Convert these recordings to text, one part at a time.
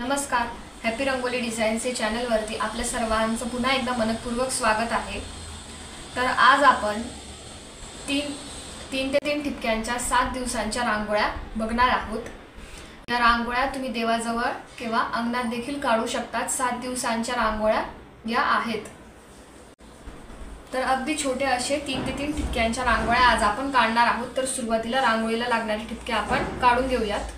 नमस्कार. हॅपी रंगोली डिझाईन्सचे चॅनलवरती आपल्या सर्वांचं पुन्हा एकदा मनपूर्वक स्वागत आहे. तर आज आपण तीन ते तीन ठिपक्यांच्या 7 दिवसांच्या रांगोळ्या बघणार आहोत. या रांगोळ्या तुम्ही देवाजवळ किंवा अंगणात देखील काढू शकतात. 7 दिवसांच्या रांगोळ्या या आहेत. तर अगदी छोटे असे 3 ते 3 ठिपक्यांच्या रांगोळ्या आज आपण काढणार आहोत. तर सुरुवातीला रांगोळीला लागणारे ठिपके आपण काढून घेऊयात.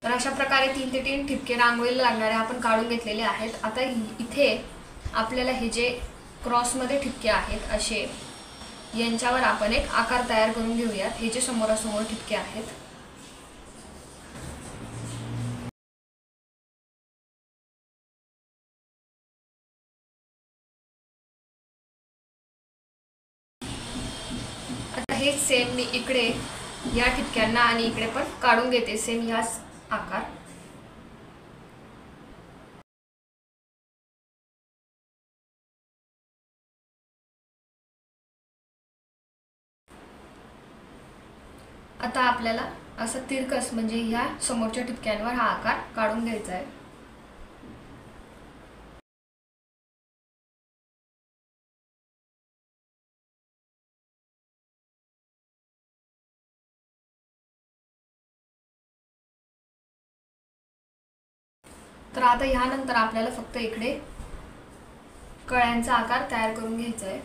तर अशा प्रकारे 3 ते 3 ठिपके रांगोळीला लागणारे आपण काढून घेतलेले आहेत. आता इथे आपल्याला हे जे क्रॉसमध्ये ठिपके आहेत असे यांच्यावर आपण एक आकार तयार करून घेऊयात. हे जे समोरासमोर ठिपके आहेत आता हेच सेम मी इकडे या ठिपक्यांना आणि इकडे पण काढून घेते सेम याच आकार. आता आपल्याला असं तिरकस म्हणजे ह्या समोरच्या ठिपक्यांवर हा आकार काढून घ्यायचा आहे. तर आता ह्यानंतर आपल्याला फक्त इकडे कळ्यांचा आकार तयार करून घ्यायचा आहे.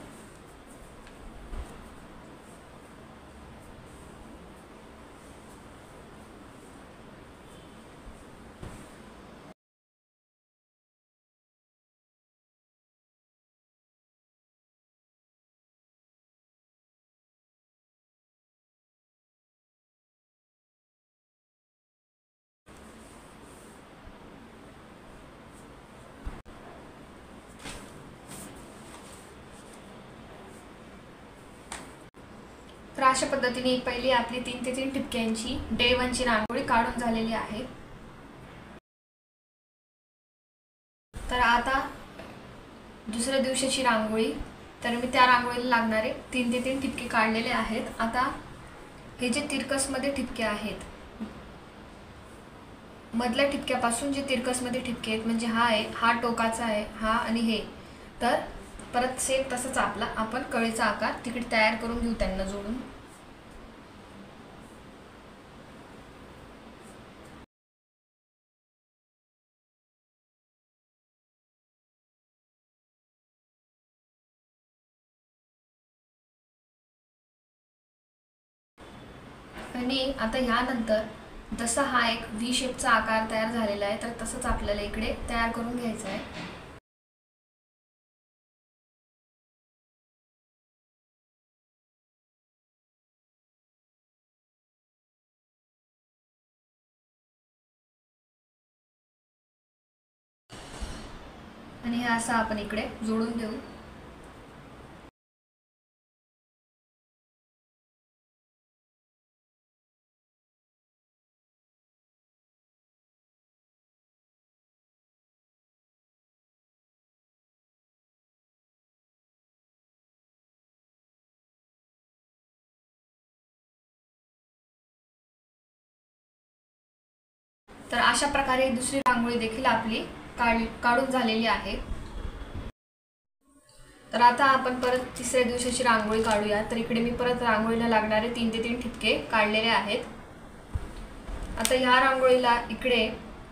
तर अशा पद्धतीने पहिली आपली 3 ते 3 ठिपक्यांची डे 1 ची रांगोळी काढून झालेली आहे. तर आता दुसऱ्या दिवशीची रांगोळी, तर मी त्या रांगोळीला लागणारे 3 ते 3 ठिपके काढलेले आहेत. आता हे जे तिरकसमध्ये ठिपके आहेत, मधल्या ठिपक्यापासून जे तिरकसमध्ये ठिपके आहेत म्हणजे हा टोकाचा आहे, हा आणि हे, तर परत सेम तसंच आपण कळीचा आकार तिकडे तयार करून घेऊ त्यांना जोडून. आणि आता ह्यानंतर जसा हा एक व्ही शेपचा आकार तयार झालेला आहे, तर तसंच आपल्याला इकडे तयार करून घ्यायचा आहे. आणि हे असं आपण इकडे जोडून देऊ. तर अशा प्रकारे दुसरी रांगोळी देखील आपली काढून झालेली आहे. तर आता आपण परत तिसऱ्या दिवसाची रांगोळी काढूया. तर इकडे मी परत रांगोळीला लागणारे 3 ते 3 ठिपके काढलेले आहेत. आता ह्या रांगोळीला इकडे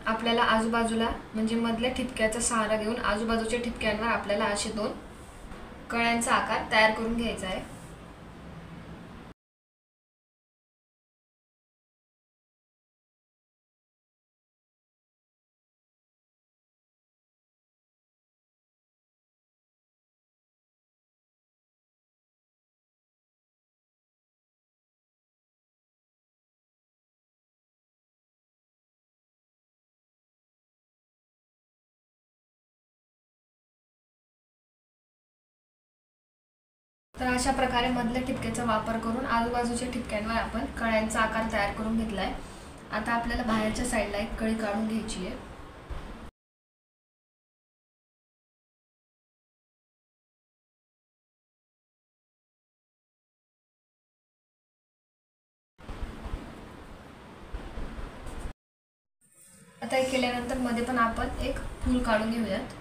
आपल्याला आजूबाजूला म्हणजे मधल्या ठिपक्याचा सहारा घेऊन आजूबाजूच्या ठिपक्यांवर आपल्याला असे 2 कळ्यांचा आकार तयार करून घ्यायचा आहे. तर अशा प्रकारे मधल्या ठिपक्याचा वापर करून आजूबाजूच्या ठिपक्यांवर आपण कळ्यांचा आकार तयार करून घेतलाय. आता आपल्याला बाहेरच्या साईडला एक कळी काढून घ्यायची आहे. आता हे केल्यानंतर मध्ये पण आपण एक फूल काढून घेऊयात.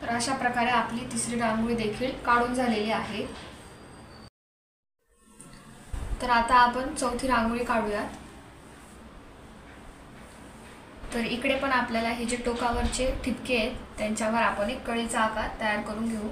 तर अशा प्रकारे आपली तिसरी रांगोळी देखील काढून झालेली आहे. तर आता आपण चौथी रांगोळी काढूयात. तर इकडे पण आपल्याला हे जे टोकावरचे ठिपके आहेत त्यांच्यावर आपण एक कळीचा आकार तयार करून घेऊ.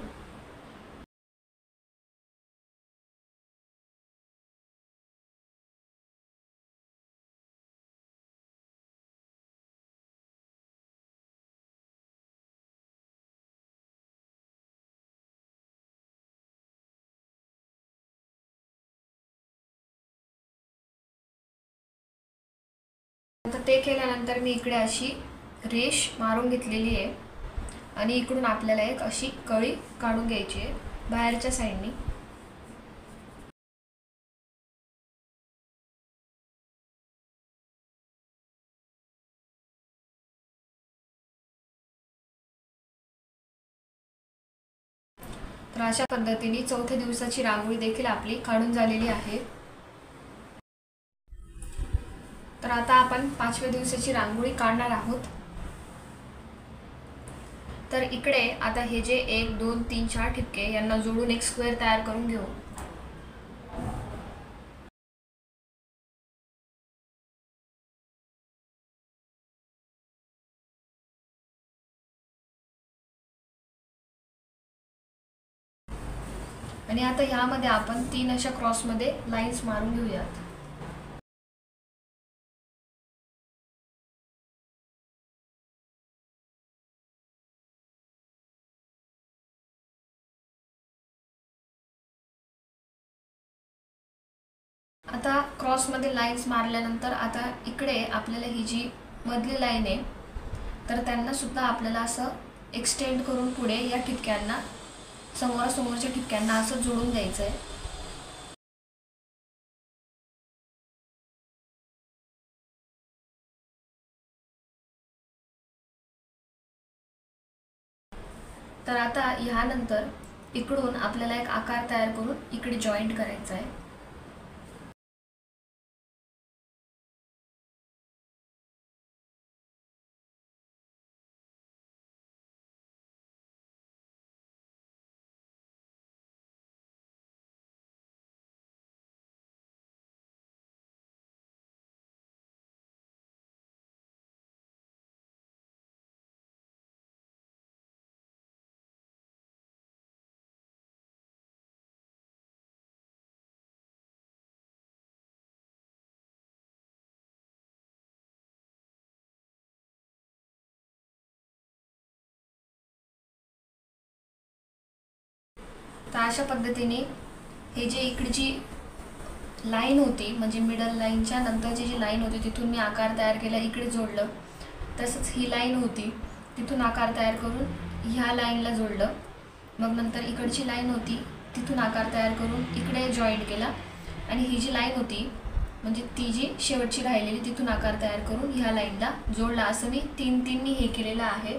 आता ते केल्यानंतर मी इकडे अशी रेष मारून घेतलेली आहे आणि इकडून आपल्याला एक अशी कळी काढून घ्यायची आहे बाहेरच्या साईडनी. तर अशा पद्धतीने चौथ्या दिवसाची रांगोळी देखील आपली काढून झालेली आहे. तर आता आपण पाचव्या दिवसाची रांगोळी काढणार आहोत. तर इकडे आता हे जे 1 2 3 4 ठिपके यांना जोडून एक स्क्वेअर तयार करून घेऊ. आणि आता ह्यामध्ये आपण 3 अशा क्रॉसमध्ये लाईन्स मारून घेऊयात. आता क्रॉसमध्ये लाईन्स मारल्यानंतर आता इकडे आपल्याला ही जी मधली लाईन आहे तर त्यांना सुद्धा आपल्याला असं एक्सटेंड करून पुढे या ठिपक्यांना समोरासमोरच्या ठिपक्यांना असं जोडून द्यायचं आहे. तर आता ह्यानंतर इकडून आपल्याला एक आकार तयार करून इकडे जॉईंट करायचा आहे. तर अशा पद्धतीने हे जे इकडची लाईन होती म्हणजे मिडल लाईनच्या नंतरची जी लाईन होती तिथून मी आकार तयार केला इकडे जोडलं. तसंच ही लाईन होती तिथून आकार तयार करून ह्या लाईनला जोडलं. मग नंतर इकडची लाईन होती तिथून आकार तयार करून इकडे जॉईंट केला आणि ही जी लाईन होती म्हणजे ती जी शेवटची राहिलेली तिथून आकार तयार करून ह्या लाईनला जोडला. असं मी 3-3 हे केलेलं आहे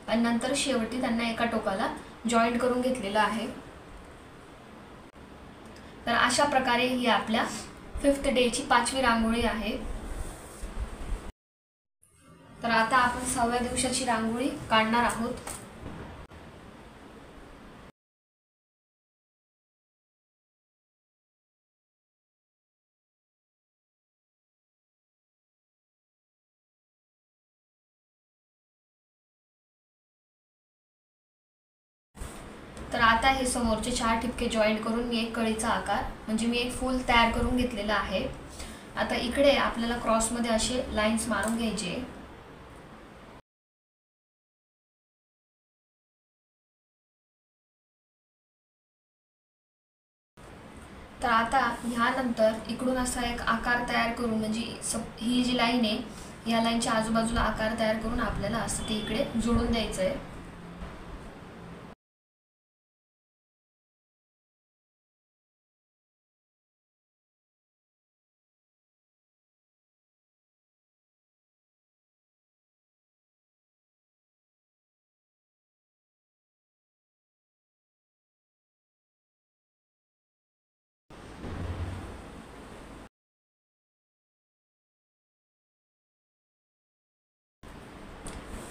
आणि नंतर शेवटी त्यांना एका टोकाला जॉईंट करून घेतलेलं आहे. तर अशा प्रकारे ही आपल्या 5th डेची 5वी रांगोळी आहे. तर आता आपण 6व्या दिवसाची रांगोळी काढणार आहोत. तर आता हे समोरचे 4 ठिपके जॉईंट करून मी एक कळीचा आकार म्हणजे मी एक फूल तयार करून घेतलेला आहे. आता इकडे आपल्याला क्रॉसमध्ये असे लाईन्स मारून घ्यायचे. तर आता ह्यानंतर इकडून असा एक आकार तयार करून, म्हणजे ही जी लाईन आहे या लाईनच्या आजूबाजूला आकार तयार करून आपल्याला असं ते इकडे जोडून द्यायचं आहे.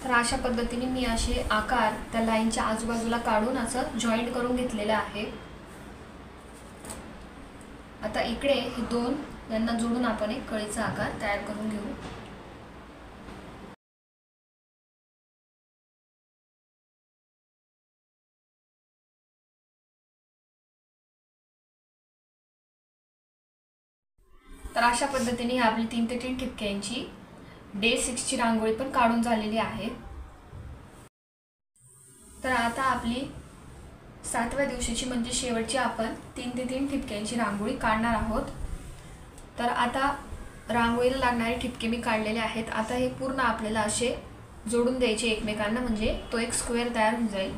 तर अशा पद्धतीने मी असे आकार त्या लाईनच्या आजूबाजूला काढून असं जॉईंट करून घेतलेलं आहे. आता इकडे हे दोन यांना जोडून आपण एक कळीचा आकार तयार करून घेऊ. तर अशा पद्धतीने आपली 3 ते 3 ठिपक्यांची डे 6 ची रांगोळी पण काढून झालेली आहे. तर आता आपली 7व्या दिवशीची म्हणजे शेवटची आपण 3 ते 3 ठिपक्यांची रांगोळी काढणार आहोत. तर आता रांगोळीला लागणारे ठिपके मी काढलेले आहेत. आता हे पूर्ण आपल्याला असे जोडून द्यायचे एकमेकांना, म्हणजे तो एक स्क्वेअर तयार होऊन जाईल.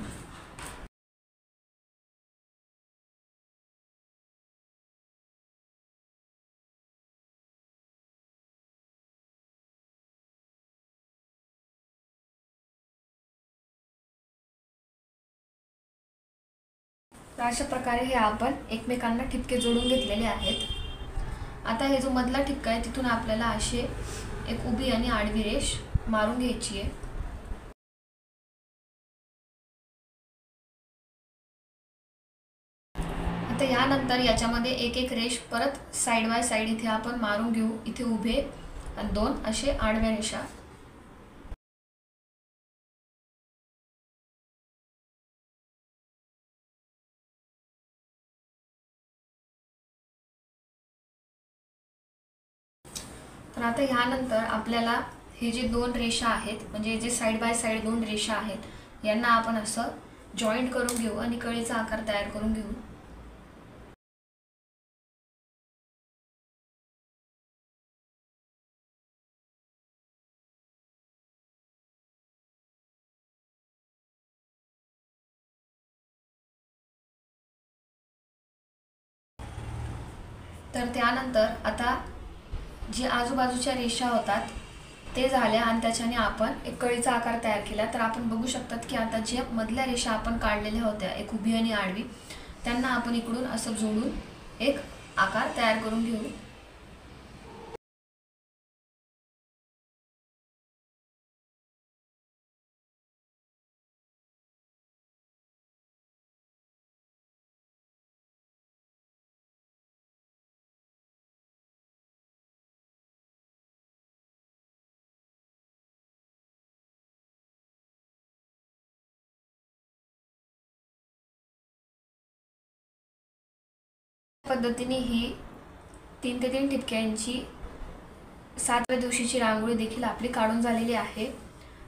तर अशा प्रकारे हे आपण एकमेकांना ठिपके जोडून घेतलेले आहेत. आता हे जो मधला ठिपका आहे तिथून आपल्याला असे एक उभी आणि आडवी रेष मारून घ्यायची आहे. आता यानंतर याच्यामध्ये एक एक रेष परत साइड बाय साइड इथे आपण मारून घेऊ. इथे उभे आणि 2 असे आडव्या रेषा. तर आता ह्यानंतर आपल्याला हे जे 2 रेषा आहेत, म्हणजे जे साइड बाय साइड 2 रेषा आहेत, यांना आपण असं जॉईंट करून घेऊ आणि कळीचा आकार तयार करून घेऊ. तर त्यानंतर आता जे आजूबाजूच्या रेषा होतात ते झाल्या आणि त्याच्याने आपण एक कळीचा आकार तयार केला. तर आपण बघू शकतात की आता जे मधल्या रेषा आपण काढलेल्या होत्या एक उभी आणि आडवी, त्यांना आपण इकडून असं जोडून एक आकार तयार करून घेऊ. पद्धतीने ही 3 ते 3 ठिपक्यांची 7व्या दिवशीची रांगोळी देखील आपली काढून झालेली आहे.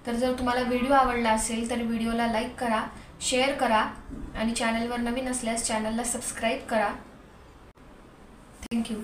तर जर तुम्हाला व्हिडिओ आवडला असेल तर व्हिडिओला लाईक करा, शेअर करा आणि चॅनलवर नवीन असल्यास चॅनलला सबस्क्राईब करा. थँक्यू.